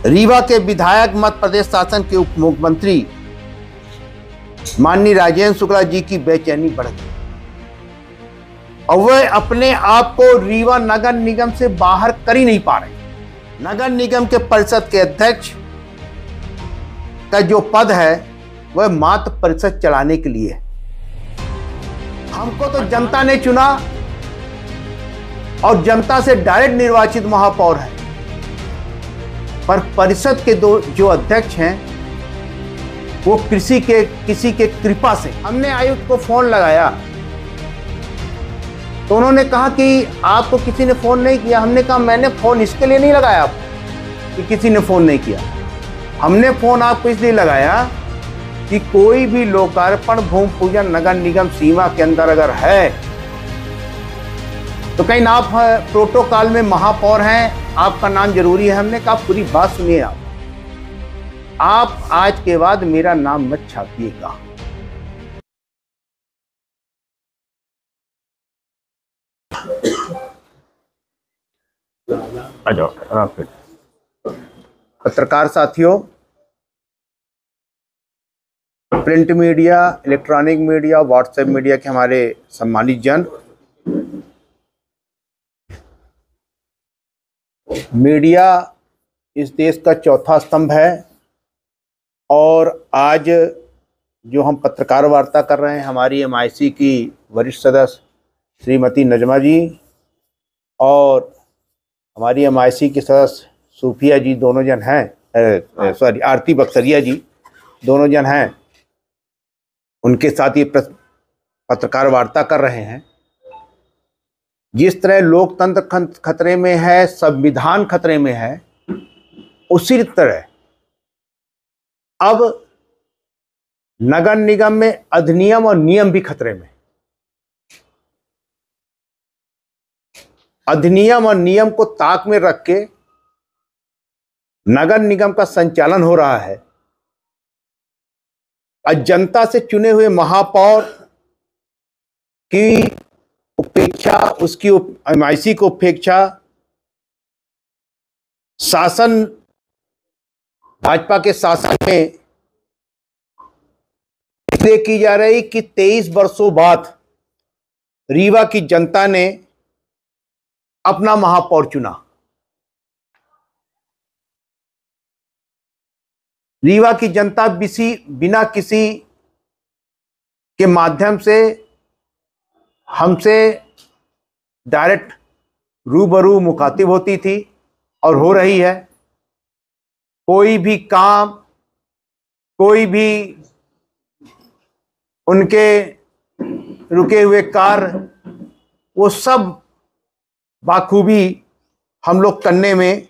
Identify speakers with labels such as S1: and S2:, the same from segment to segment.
S1: रीवा के विधायक मध्य प्रदेश शासन के उप मुख्यमंत्री माननीय राजेंद्र शुक्ला जी की बेचैनी बढ़ गई और वह अपने आप को रीवा नगर निगम से बाहर कर ही नहीं पा रहे। नगर निगम के परिषद के अध्यक्ष का जो पद है वह मात्र परिषद चलाने के लिए है। हमको तो जनता ने चुना और जनता से डायरेक्ट निर्वाचित महापौर है, पर परिषद के जो अध्यक्ष हैं वो किसी के कृपा से। हमने आयुक्त को फोन लगाया तो उन्होंने कहा कि आपको किसी ने फोन नहीं किया। हमने कहा मैंने फोन इसके लिए नहीं लगाया आपको कि किसी ने फोन नहीं किया, हमने फोन आपको इसलिए लगाया कि कोई भी लोकार्पण भूमि पूजन नगर निगम सीमा के अंदर अगर है तो कहीं आप प्रोटोकॉल में महापौर हैं, आपका नाम जरूरी है। हमने कहा पूरी बात सुनिए, आप आज के बाद मेरा नाम मत छापिएगा। आ जाओ। पत्रकार साथियों, print media, electronic media, WhatsApp media के हमारे सम्मानित जन, मीडिया इस देश का चौथा स्तंभ है और आज जो हम पत्रकार वार्ता कर रहे हैं, हमारी MIC की वरिष्ठ सदस्य श्रीमती नजमा जी और हमारी MIC के सदस्य सूफिया जी दोनों जन हैं, आरती बक्सरिया जी दोनों जन हैं, उनके साथ ये पत्रकार वार्ता कर रहे हैं। जिस तरह लोकतंत्र खतरे में है, संविधान खतरे में है, उसी तरह अब नगर निगम में अधिनियम और नियम भी खतरे में। अधिनियम और नियम को ताक में रख के नगर निगम का संचालन हो रहा है और जनता से चुने हुए महापौर की उपेक्षा, उसकी MIC को उपेक्षा शासन, भाजपा के शासन में इसलिए की जा रही कि 23 वर्षों बाद रीवा की जनता ने अपना महापौर चुना। रीवा की जनता बिना किसी के माध्यम से हमसे डायरेक्ट रूबरू मुखातिब होती थी और हो रही है। कोई भी काम, कोई भी उनके रुके हुए कार्य, वो सब बाखूबी हम लोग करने में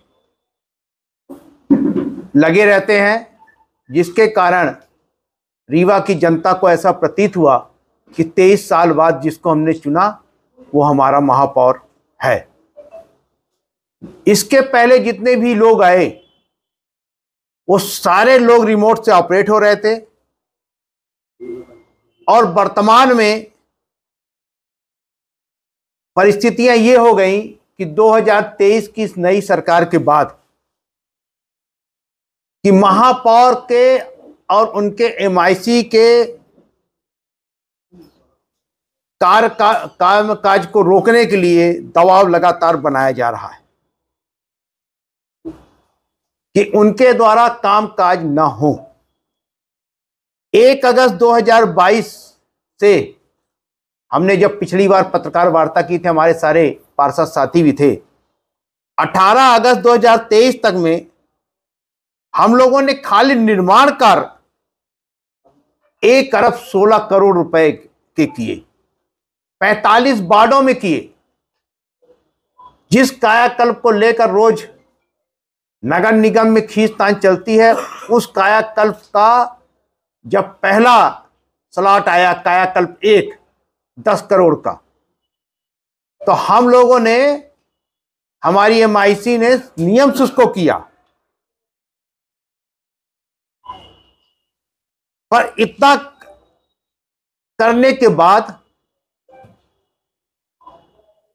S1: लगे रहते हैं, जिसके कारण रीवा की जनता को ऐसा प्रतीत हुआ कि 23 साल बाद जिसको हमने चुना वो हमारा महापौर है। इसके पहले जितने भी लोग आए वो सारे लोग रिमोट से ऑपरेट हो रहे थे और वर्तमान में परिस्थितियां ये हो गई कि 2023 की इस नई सरकार के बाद कि महापौर के और उनके MIC के काम काज को रोकने के लिए दबाव लगातार बनाया जा रहा है कि उनके द्वारा काम काज ना हो। 1 अगस्त 2022 से हमने जब पिछली बार पत्रकार वार्ता की थी, हमारे सारे पार्षद साथी भी थे, 18 अगस्त 2023 तक में हम लोगों ने खाली निर्माण कार्य 1 अरब 16 करोड़ रुपए के किए, 45 वार्डों में किए। जिस कायाकल्प को लेकर रोज नगर निगम में खींचतान चलती है, उस कायाकल्प का जब पहला स्लॉट आया, कायाकल्प 1 10 करोड़ का, तो हम लोगों ने, हमारी MIC ने नियम से उसको किया, पर इतना करने के बाद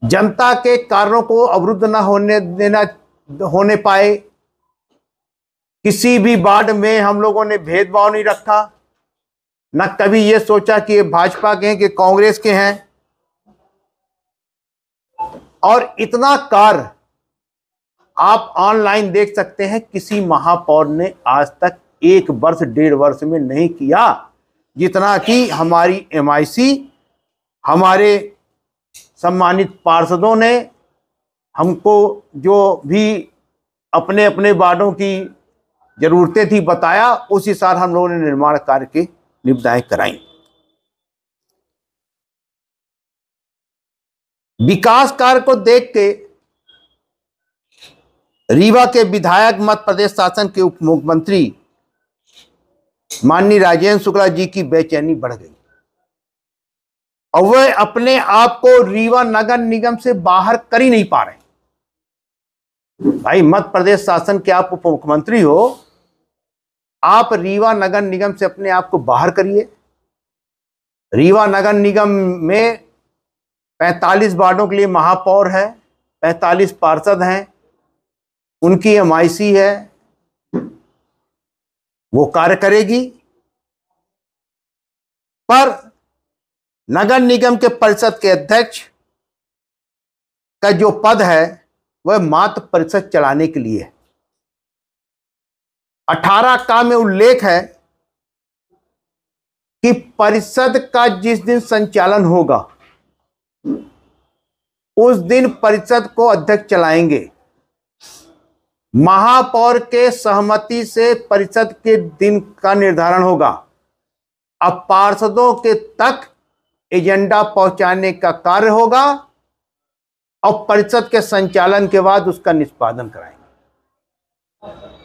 S1: जनता के कार्यों को अवरुद्ध न होने पाए, किसी भी वार्ड में हम लोगों ने भेदभाव नहीं रखा, न कभी ये सोचा कि ये भाजपा के हैं कि कांग्रेस के हैं। और इतना कार्य आप ऑनलाइन देख सकते हैं, किसी महापौर ने आज तक 1 वर्ष 1.5 वर्ष में नहीं किया जितना कि हमारी एमआईसी, हमारे सम्मानित पार्षदों ने हमको जो भी अपने अपने वार्डों की जरूरतें थी बताया, उस हिसाब हम लोगों ने निर्माण कार्य के निविदाएं कराई। विकास कार्य को देख के रीवा के विधायक, मध्य प्रदेश शासन के उप मुख्यमंत्री माननीय राजेंद्र शुक्ला जी की बेचैनी बढ़ गई और वह अपने आप को रीवा नगर निगम से बाहर कर ही नहीं पा रहे। भाई, मध्य प्रदेश शासन के आप उप मुख्यमंत्री हो, आप रीवा नगर निगम से अपने आप को बाहर करिए। रीवा नगर निगम में 45 वार्डों के लिए महापौर है, 45 पार्षद हैं, उनकी एमआईसी है, वो कार्य करेगी। पर नगर निगम के परिषद के अध्यक्ष का जो पद है वह मात्र परिषद चलाने के लिए है। 18 का में उल्लेख है कि परिषद का जिस दिन संचालन होगा उस दिन परिषद को अध्यक्ष चलाएंगे। महापौर के सहमति से परिषद के दिन का निर्धारण होगा। अब पार्षदों के तक एजेंडा पहुंचाने का कार्य होगा और परिषद के संचालन के बाद उसका निष्पादन कराएंगे।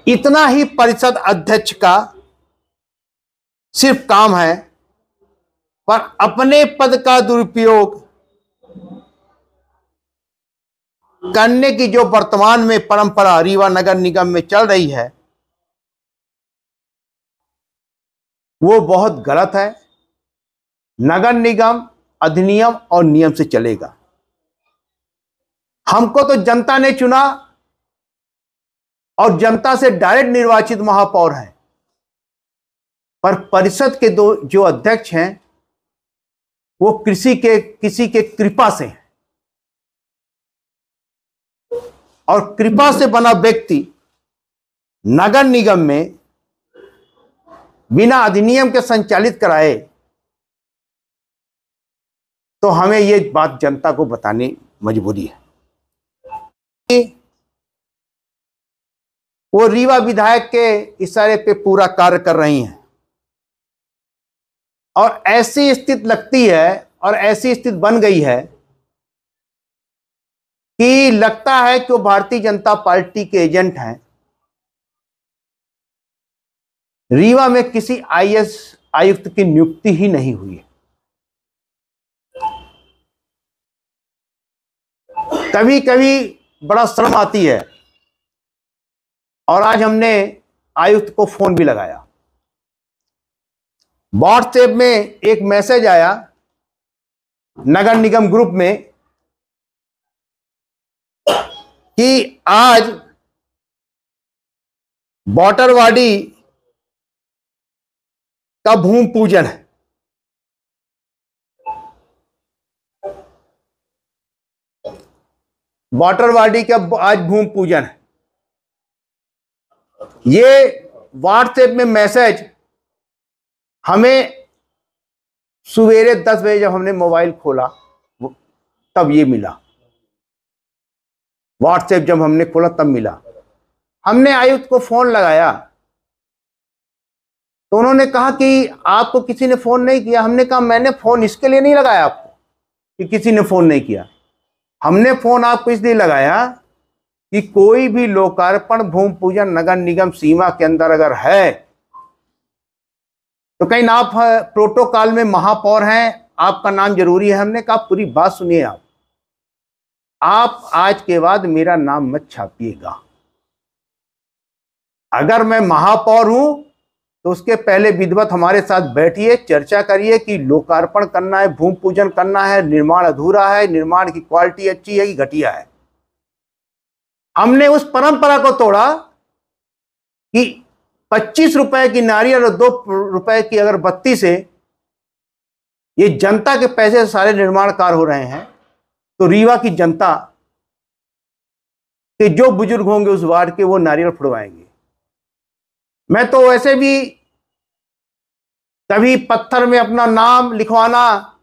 S1: इतना ही परिषद अध्यक्ष का सिर्फ काम है। पर अपने पद का दुरुपयोग करने की जो वर्तमान में परंपरा रीवा नगर निगम में चल रही है वो बहुत गलत है। नगर निगम अधिनियम और नियम से चलेगा। हमको तो जनता ने चुना और जनता से डायरेक्ट निर्वाचित महापौर हैं, पर परिषद के जो अध्यक्ष हैं वो किसी के कृपा से हैं। और कृपा से बना व्यक्ति नगर निगम में बिना अधिनियम के संचालित कराए तो हमें ये बात जनता को बतानी मजबूरी है। वो रीवा विधायक के इशारे पे पूरा कार्य कर रही हैं और ऐसी स्थिति लगती है और ऐसी स्थिति बन गई है कि लगता है कि वो भारतीय जनता पार्टी के एजेंट हैं। रीवा में किसी आईएएस आयुक्त की नियुक्ति ही नहीं हुई है। कभी कभी बड़ा शर्म आती है और आज हमने आयुक्त को फोन भी लगाया। व्हाट्सएप में एक मैसेज आया नगर निगम ग्रुप में कि आज बॉटरवाडी का भूमि पूजन है। बॉटरवाडी का आज भूमि पूजन है। ये व्हाट्सएप में मैसेज हमें सवेरे 10 बजे जब हमने मोबाइल खोला तब ये मिला। व्हाट्सएप जब हमने खोला तब मिला। हमने आयुक्त को फोन लगाया तो उन्होंने कहा कि आपको किसी ने फोन नहीं किया। हमने कहा मैंने फोन इसके लिए नहीं लगाया आपको कि किसी ने फोन नहीं किया। हमने फोन आपको इसलिए लगाया कि कोई भी लोकार्पण भूमि पूजन नगर निगम सीमा के अंदर अगर है तो कहीं आप प्रोटोकॉल में महापौर हैं, आपका नाम जरूरी है। हमने कहा पूरी बात सुनिए आप आज के बाद मेरा नाम मत छापिएगा। अगर मैं महापौर हूं तो उसके पहले विधिवत हमारे साथ बैठिए, चर्चा करिए कि लोकार्पण करना है, भूमि पूजन करना है, निर्माण अधूरा है, निर्माण की क्वालिटी अच्छी है कि घटिया है। हमने उस परंपरा को तोड़ा कि 25 रुपए की नारियल और 2 रुपए की अगरबत्ती से ये जनता के पैसे से सारे निर्माण कार्य हो रहे हैं, तो रीवा की जनता के जो बुजुर्ग होंगे उस वार्ड के, वो नारियल फुड़वाएंगे। मैं तो वैसे भी कभी पत्थर में अपना नाम लिखवाना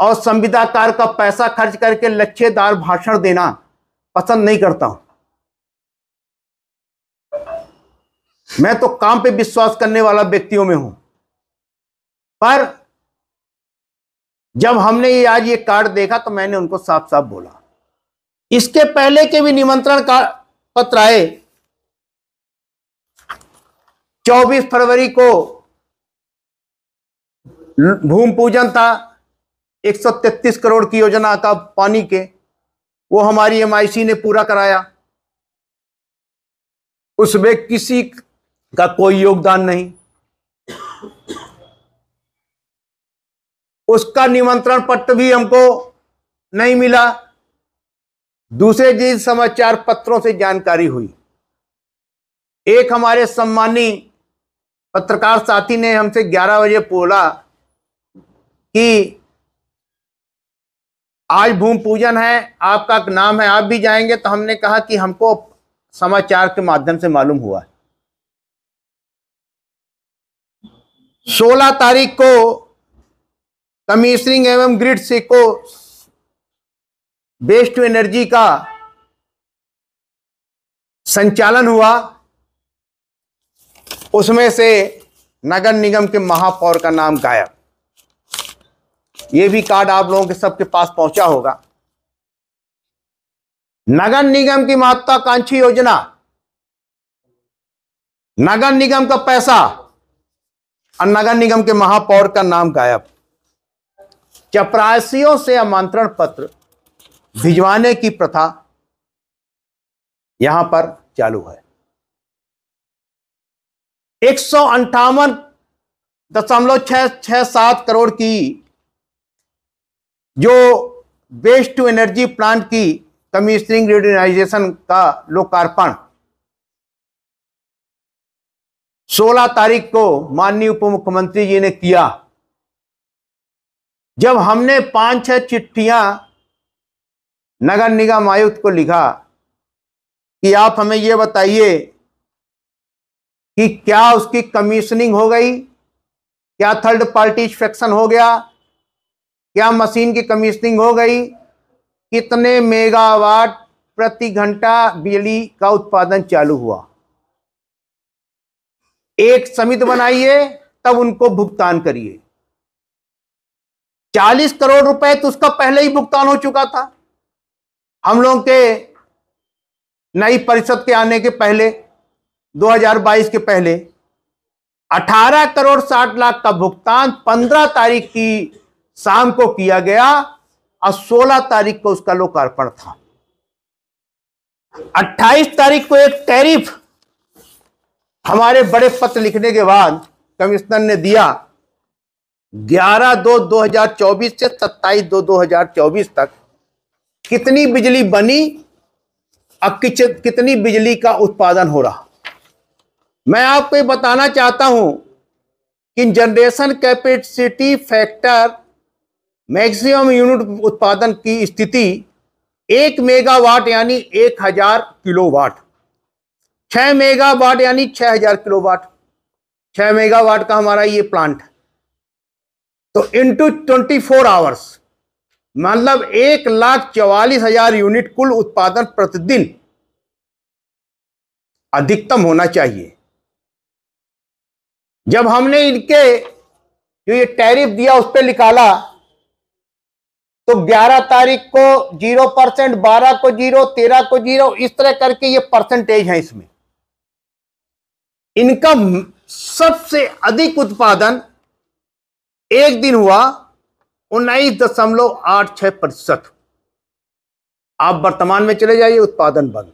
S1: और संविदाकार का पैसा खर्च करके लच्छेदार भाषण देना पसंद नहीं करता हूं। मैं तो काम पे विश्वास करने वाला व्यक्तियों में हूं। पर जब हमने ये आज ये कार्ड देखा तो मैंने उनको साफ साफ बोला। इसके पहले के भी निमंत्रण का पत्र आए। 24 फरवरी को भूमि पूजन था 133 करोड़ की योजना का पानी के, वो हमारी एमआईसी ने पूरा कराया। उसमें किसी का कोई योगदान नहीं। उसका निमंत्रण पत्र भी हमको नहीं मिला। दूसरे जी समाचार पत्रों से जानकारी हुई। एक हमारे सम्मानी पत्रकार साथी ने हमसे 11 बजे बोला कि आज भूमि पूजन है, आपका नाम है, आप भी जाएंगे। तो हमने कहा कि हमको समाचार के माध्यम से मालूम हुआ। 16 तारीख को कमीशनिंग एवं ग्रिड से को वेस्ट टू एनर्जी का संचालन हुआ। उसमें से नगर निगम के महापौर का नाम गायब। ये भी कार्ड आप लोगों के सबके पास पहुंचा होगा। नगर निगम की महत्वाकांक्षी योजना, नगर निगम का पैसा और नगर निगम के महापौर का नाम गायब। चपरासियों से आमंत्रण पत्र भिजवाने की प्रथा यहां पर चालू है। 158.667 करोड़ की जो वेस्ट टू एनर्जी प्लांट की कमीशनिंग रियूटिलाइजेशन का लोकार्पण 16 तारीख को माननीय उप मुख्यमंत्री जी ने किया। जब हमने 5-6 चिट्ठियां नगर निगम आयुक्त को लिखा कि आप हमें यह बताइए कि क्या उसकी कमीशनिंग हो गई, क्या थर्ड पार्टी इंस्पेक्शन हो गया, क्या मशीन की कमीशनिंग हो गई, कितने मेगावाट प्रति घंटा बिजली का उत्पादन चालू हुआ, एक समिति बनाइए, तब उनको भुगतान करिए। 40 करोड़ रुपए तो उसका पहले ही भुगतान हो चुका था। हम लोग के नई परिषद के आने के पहले 2022 के पहले 18 करोड़ 60 लाख का भुगतान 15 तारीख की शाम को किया गया और 16 तारीख को उसका लोकार्पण था। 28 तारीख को एक टैरिफ हमारे बड़े पत्र लिखने के बाद कमिश्नर ने दिया। 11/2/2024 से 27/2/2024 तक कितनी बिजली बनी और कितनी बिजली का उत्पादन हो रहा। मैं आपको बताना चाहता हूं कि generation capacity factor maximum unit उत्पादन की स्थिति 1 मेगावाट यानी 1000 किलोवाट, 6 मेगावाट यानी 6000 किलोवाट। 6 मेगावाट का हमारा ये प्लांट है, तो इंटू 24 आवर्स मतलब 1,44,000 यूनिट कुल उत्पादन प्रतिदिन अधिकतम होना चाहिए। जब हमने इनके जो ये टैरिफ दिया उस पर निकाला तो 11 तारीख को 0%, 12 को 0, 13 को 0, इस तरह करके ये परसेंटेज है। इसमें इनका सबसे अधिक उत्पादन एक दिन हुआ 19.86%। आप वर्तमान में चले जाइए, उत्पादन बंद।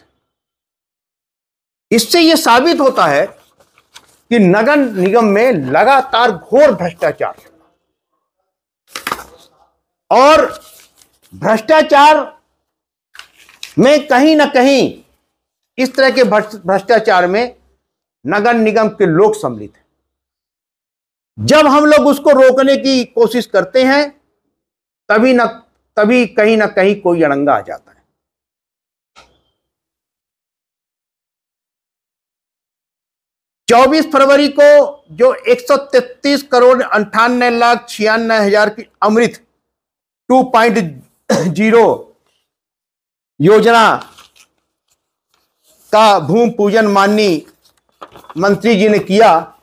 S1: इससे यह साबित होता है कि नगर निगम में लगातार घोर भ्रष्टाचार और भ्रष्टाचार में कहीं ना कहीं इस तरह के भ्रष्टाचार में नगर निगम के लोग सम्मिलित हैं। जब हम लोग उसको रोकने की कोशिश करते हैं तभी कहीं ना कहीं कोई अड़ंगा आ जाता है। चौबीस फरवरी को जो 133 करोड़ 98,96,000 की अमृत 2.0 योजना का भूमि पूजन माननीय मंत्री जी ने किया,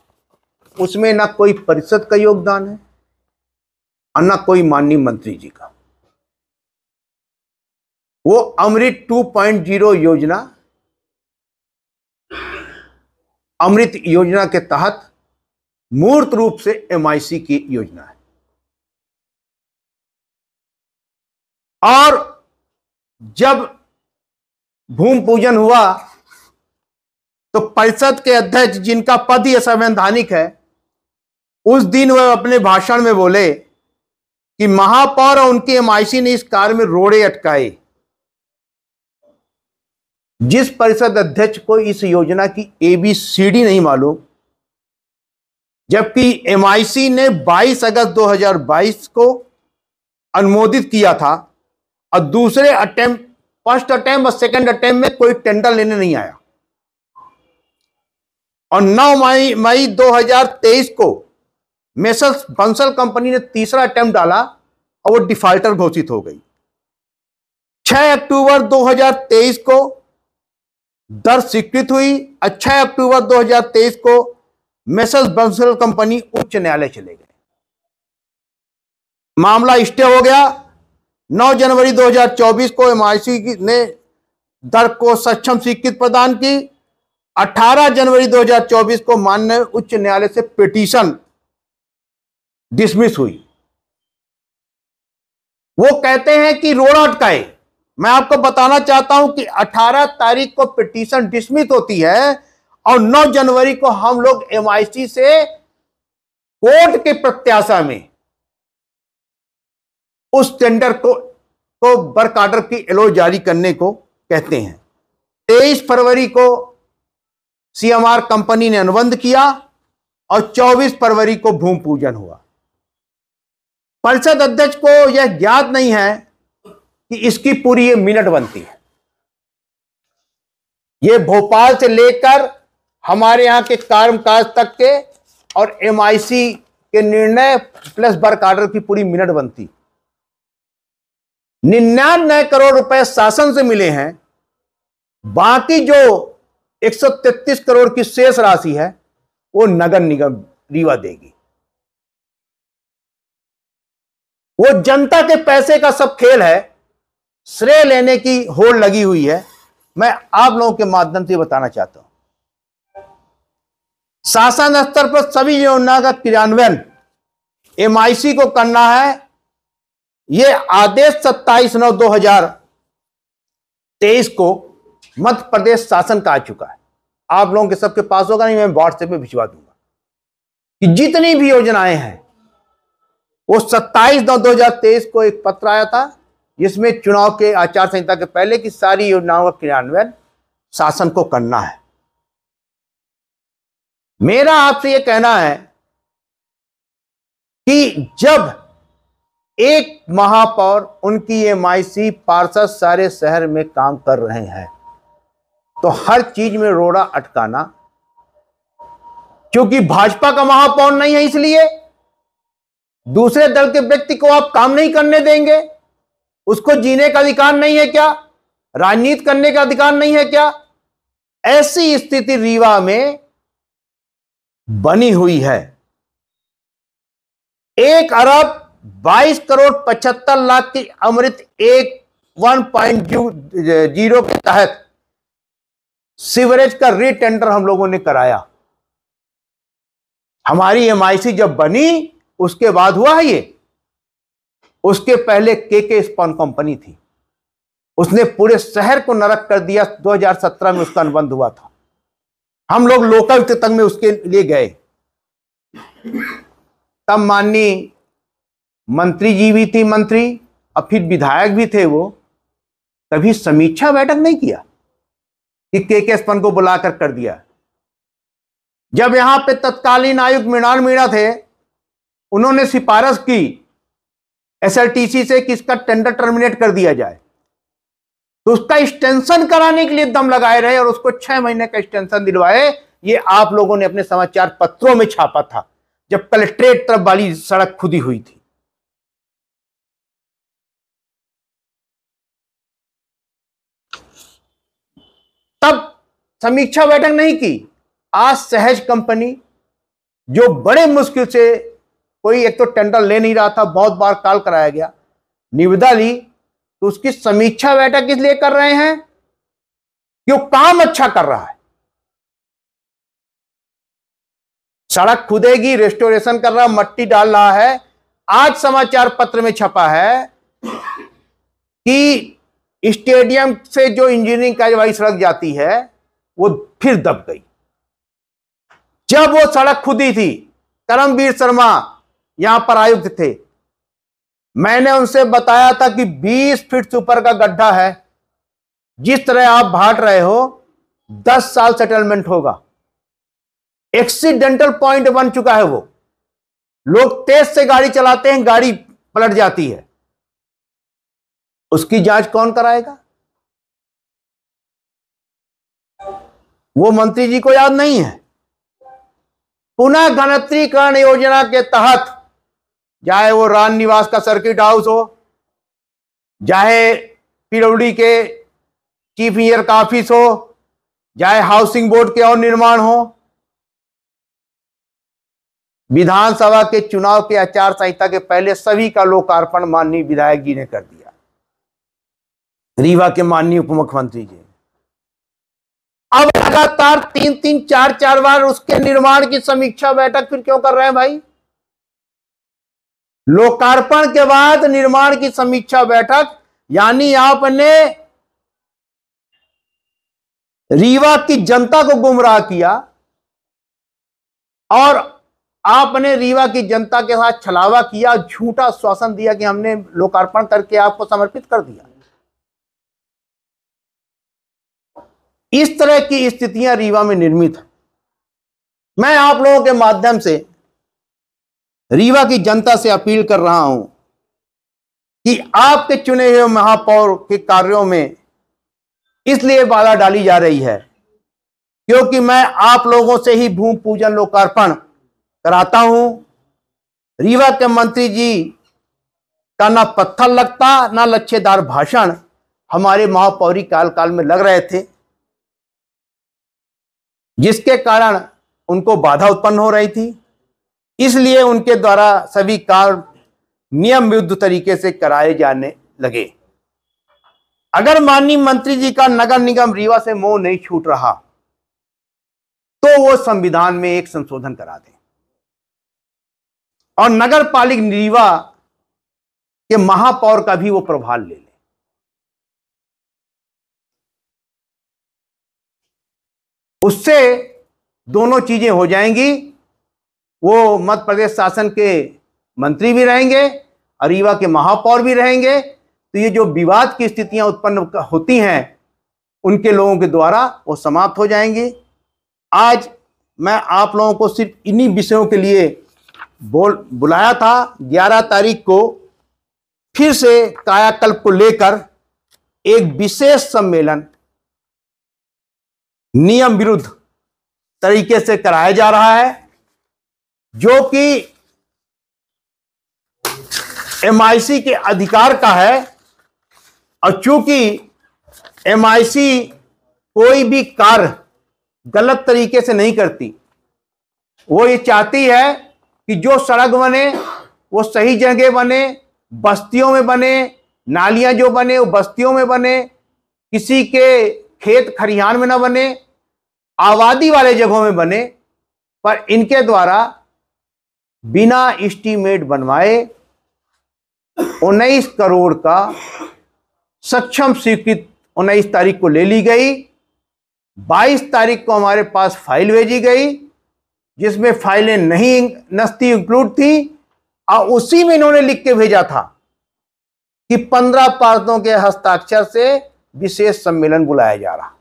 S1: उसमें ना कोई परिषद का योगदान है और ना कोई माननीय मंत्री जी का। वो अमृत 2.0 योजना, अमृत योजना के तहत मूर्त रूप से एमआईसी की योजना है। और जब भूमि पूजन हुआ तो परिषद के अध्यक्ष, जिनका पद ही असंवैधानिक है, उस दिन वह अपने भाषण में बोले कि महापौर और उनकी एमआईसी ने इस कार्य में रोड़े अटकाए। जिस परिषद अध्यक्ष को इस योजना की एबीसीडी नहीं मालूम, जबकि एमआईसी ने 22 अगस्त 2022 को अनुमोदित किया था और दूसरे अटेम्प्ट, फर्स्ट अटेम्प्ट और सेकंड अटेम्प्ट में कोई टेंडर लेने नहीं आया, और 9 मई 2023 को मेसर्स बंसल कंपनी ने तीसरा अटेम्प्ट डाला और वो डिफॉल्टर घोषित हो गई। 6 अक्टूबर 2023 को दर स्वीकृत हुई। 6 अक्टूबर 2023 को मेसर्स बंसल कंपनी उच्च न्यायालय चले गए, मामला स्टे हो गया। 9 जनवरी 2024 को एमआईसी ने दर को सक्षम स्वीकृति प्रदान की। 18 जनवरी 2024 को माननीय उच्च न्यायालय से पिटीशन डिसमिस हुई। वो कहते हैं कि रोड़ा अटकाए। मैं आपको बताना चाहता हूं कि 18 तारीख को पिटीशन डिसमिस होती है और 9 जनवरी को हम लोग एमआईसी से कोर्ट के प्रत्याशा में उस टेंडर को वर्क ऑर्डर की एलओ जारी करने को कहते हैं। 23 फरवरी को सीएमआर कंपनी ने अनुबंध किया और 24 फरवरी को भूमि पूजन हुआ। परिषद अध्यक्ष को यह ज्ञात नहीं है कि इसकी पूरी ये मिनट बनती है। ये भोपाल से लेकर हमारे यहां के कामकाज तक के और एमआईसी के निर्णय प्लस वर्क ऑर्डर की पूरी मिनट बनती। 99 करोड़ रुपए शासन से मिले हैं, बाकी जो 133 करोड़ की शेष राशि है वो नगर निगम रीवा देगी। वो जनता के पैसे का सब खेल है, श्रेय लेने की होड़ लगी हुई है। मैं आप लोगों के माध्यम से बताना चाहता हूं, शासन स्तर पर सभी योजना का क्रियान्वयन एमआईसी को करना है। यह आदेश 27/9/2023 को मध्य प्रदेश शासन का आ चुका है। आप लोगों के सबके पास होगा, नहीं मैं व्हाट्सएप पे भिजवा दूंगा कि जितनी भी योजनाएं हैं, वो 27/9/2023 को एक पत्र आया था जिसमें चुनाव के आचार संहिता के पहले की सारी योजनाओं का क्रियान्वयन शासन को करना है। मेरा आपसे यह कहना है कि जब एक महापौर, उनकी एमआईसी पार्षद सारे शहर में काम कर रहे हैं तो हर चीज में रोड़ा अटकाना, क्योंकि भाजपा का महापौर नहीं है इसलिए दूसरे दल के व्यक्ति को आप काम नहीं करने देंगे? उसको जीने का अधिकार नहीं है क्या? राजनीति करने का अधिकार नहीं है क्या? ऐसी स्थिति रीवा में बनी हुई है। 1 अरब 22 करोड़ 75 लाख की अमृत 1.0 के तहत सीवरेज का रीटेंडर हम लोगों ने कराया। हमारी एमआईसी जब बनी उसके बाद हुआ है ये। उसके पहले के स्पॉन कंपनी थी, उसने पूरे शहर को नरक कर दिया। 2017 में उसका अनुबंध हुआ था, हम लोग लोकल तक में उसके लिए गए। तब माननीय मंत्री जी भी थी, मंत्री और फिर विधायक भी थे वो, कभी समीक्षा बैठक नहीं किया कि के स्पन को बुलाकर कर दिया। जब यहां पे तत्कालीन आयुक्त मृणाल मीणा थे, उन्होंने सिफारिश की एसएलटीसी से कि इसका टेंडर टर्मिनेट कर दिया जाए, तो उसका एक्सटेंशन कराने के लिए दम लगाए रहे और उसको 6 महीने का एक्सटेंशन दिलवाए। ये आप लोगों ने अपने समाचार पत्रों में छापा था जब कलेक्ट्रेट तरफ वाली सड़क खुदी हुई थी। तब समीक्षा बैठक नहीं की। आज सहज कंपनी जो बड़े मुश्किल से, कोई एक तो टेंडर ले नहीं रहा था, बहुत बार कॉल कराया गया, निविदा ली, तो उसकी समीक्षा बैठक इसलिए कर रहे हैं कि वो काम अच्छा कर रहा है। सड़क खुदेगी, रेस्टोरेशन कर रहा, मट्टी डाल रहा है। आज समाचार पत्र में छपा है कि स्टेडियम से जो इंजीनियरिंग कार्यवाही सड़क जाती है वो फिर दब गई। जब वो सड़क खुदी थी, करमवीर शर्मा यहां पर आयुक्त थे, मैंने उनसे बताया था कि 20 फीट से ऊपर का गड्ढा है, जिस तरह आप भाट रहे हो 10 साल सेटलमेंट होगा। एक्सीडेंटल पॉइंट बन चुका है वो, लोग तेज से गाड़ी चलाते हैं, गाड़ी पलट जाती है, उसकी जांच कौन कराएगा? वो मंत्री जी को याद नहीं है। पुनः घनत्रीकरण योजना के तहत, चाहे वो रान निवास का सर्किट हाउस हो, चाहे पीडब्ल्यूडी के चीफ इंजीनियर का ऑफिस हो, चाहे हाउसिंग बोर्ड के और निर्माण हो, विधानसभा के चुनाव के आचार संहिता के पहले सभी का लोकार्पण माननीय विधायक जी ने कर दिया, रीवा के माननीय उप मुख्यमंत्री जी। अब लगातार 3-3, 4-4 बार उसके निर्माण की समीक्षा बैठक फिर क्यों कर रहे हैं भाई? लोकार्पण के बाद निर्माण की समीक्षा बैठक, यानी आपने रीवा की जनता को गुमराह किया और आपने रीवा की जनता के साथ छलावा किया, झूठा आश्वासन दिया कि हमने लोकार्पण करके आपको समर्पित कर दिया। इस तरह की स्थितियां रीवा में निर्मित है। मैं आप लोगों के माध्यम से रीवा की जनता से अपील कर रहा हूं कि आपके चुने हुए महापौर के कार्यों में इसलिए बाधा डाली जा रही है क्योंकि मैं आप लोगों से ही भूमि पूजन लोकार्पण कराता हूं। रीवा के मंत्री जी का ना पत्थर लगता, ना लच्छेदार भाषण हमारे महापौरी काल में लग रहे थे, जिसके कारण उनको बाधा उत्पन्न हो रही थी। इसलिए उनके द्वारा सभी कार्य नियम विरुद्ध तरीके से कराए जाने लगे। अगर माननीय मंत्री जी का नगर निगम रीवा से मोह नहीं छूट रहा तो वो संविधान में एक संशोधन करा दें और नगर पालिक रीवा के महापौर का भी वो प्रभार ले ले। उससे दोनों चीजें हो जाएंगी, वो मध्य प्रदेश शासन के मंत्री भी रहेंगे और रीवा के महापौर भी रहेंगे, तो ये जो विवाद की स्थितियां उत्पन्न होती हैं उनके लोगों के द्वारा वो समाप्त हो जाएंगी। आज मैं आप लोगों को सिर्फ इन्हीं विषयों के लिए बुलाया था। 11 तारीख को फिर से कायाकल्प को लेकर एक विशेष सम्मेलन नियम विरुद्ध तरीके से कराया जा रहा है, जो कि एमआईसी के अधिकार का है। और चूंकि एमआईसी कोई भी कार्य गलत तरीके से नहीं करती, वो ये चाहती है कि जो सड़क बने वो सही जगह बने, बस्तियों में बने, नालियां जो बने वो बस्तियों में बने, किसी के खेत खरिहान में ना बने, आबादी वाले जगहों में बने। पर इनके द्वारा बिना एस्टीमेट बनवाए 19 करोड़ का सक्षम स्वीकृत 19 तारीख को ले ली गई। 22 तारीख को हमारे पास फाइल भेजी गई, जिसमें फाइलें नहीं नस्ती इंक्लूड थी, और उसी में इन्होंने लिख के भेजा था कि 15 पार्षदों के हस्ताक्षर से विशेष सम्मेलन बुलाया जा रहा।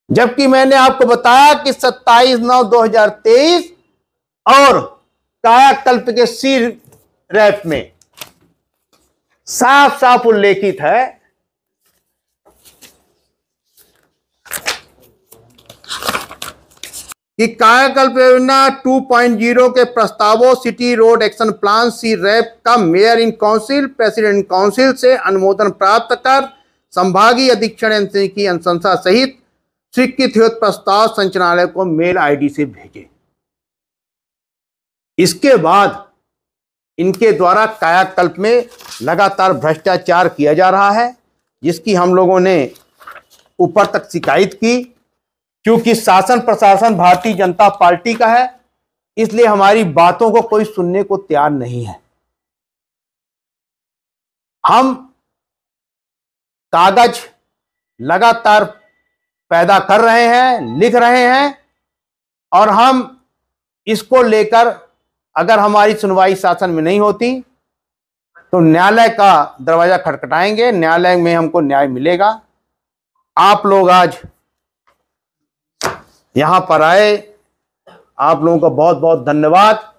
S1: जबकि मैंने आपको बताया कि 27/9/2023 और कायाकल्प के सी रैप में साफ साफ उल्लेखित है कि कायाकल्प योजना 2.0 के प्रस्तावों सिटी रोड एक्शन प्लान सी रैप का mayor in council president council से अनुमोदन प्राप्त कर संभागीय अधीक्षण की अनुशंसा सहित स्वीकृत हुए प्रस्ताव संचालनालय को मेल आईडी से भेजे। इसके बाद इनके द्वारा कायाकल्प में लगातार भ्रष्टाचार किया जा रहा है, जिसकी हम लोगों ने ऊपर तक शिकायत की। क्योंकि शासन प्रशासन भारतीय जनता पार्टी का है, इसलिए हमारी बातों को कोई सुनने को तैयार नहीं है। हम कागज लगातार पैदा कर रहे हैं, लिख रहे हैं, और हम इसको लेकर अगर हमारी सुनवाई शासन में नहीं होती तो न्यायालय का दरवाजा खटखटाएंगे, न्यायालय में हमको न्याय मिलेगा। आप लोग आज यहां पर आए, आप लोगों का बहुत बहुत धन्यवाद।